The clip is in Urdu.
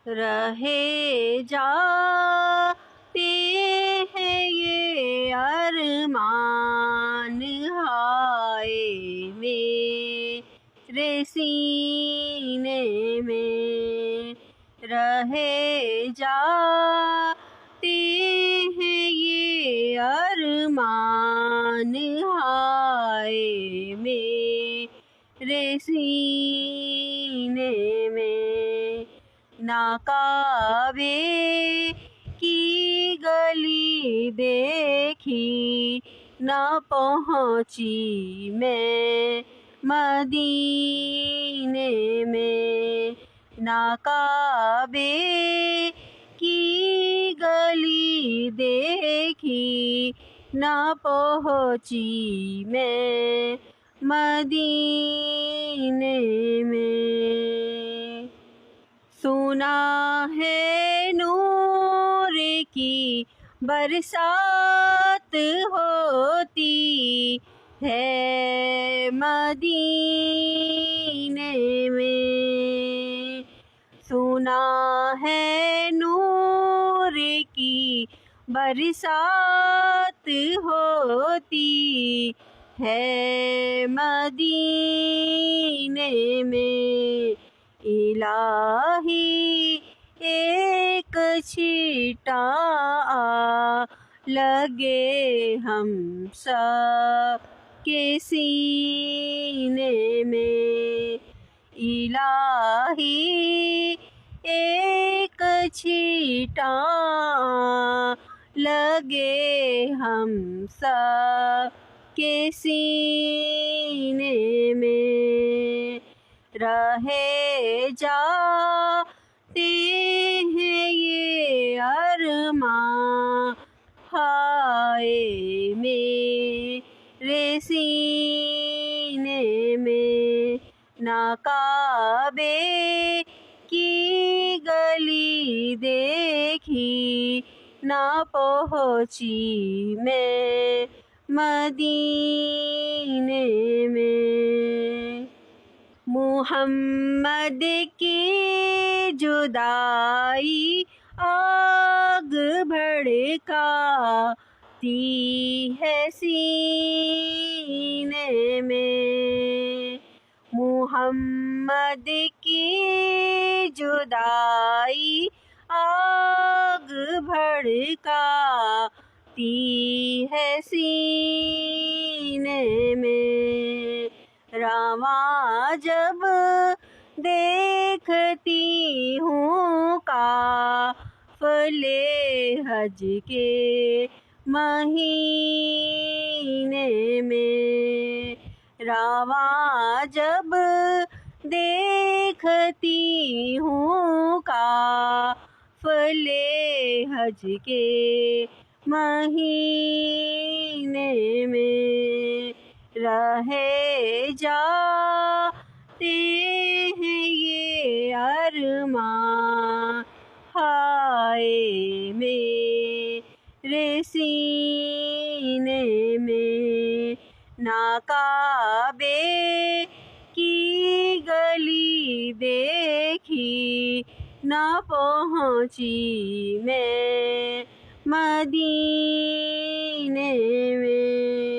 رہے جاتے ہیں یہ ارمان، ہائے میرے سینے میں رہے جاتے ہیں یہ ارمان، ہائے میرے سینے میں۔ نہ کعبے کی گلی دیکھی، نہ پہنچی میں مدینے میں، نہ کعبے کی گلی دیکھی، نہ پہنچی میں مدینے میں۔ سنا ہے نور کی برسات ہوتی ہے مدینے میں، سنا ہے نور کی برسات ہوتی ہے مدینے میں۔ الہی ایک چھیٹا لگے ہم سب کے سینے میں، الہی ایک چھیٹا لگے ہم سب کے سینے میں۔ رہے جاتے ہیں یہ ارمان، ہائے میرے سینے میں۔ نہ کعبے کی گلی دیکھی، نہ پہنچی میں مدینے میں۔ محمد کی جدائی آگ بھڑکاتی ہے سینے میں، محمد کی جدائی آگ بھڑکاتی ہے سینے میں۔ رواں جب دیکھتی ہوں قافلے حج کے مہینے میں، رواں جب دیکھتی ہوں قافلے حج کے مہینے میں، رہے جاتے ہیں یہ ارمان، ہائے میرے سینے میں۔ نہ کعبے کی گلی دیکھی، نہ پہنچی میں مدینے میں۔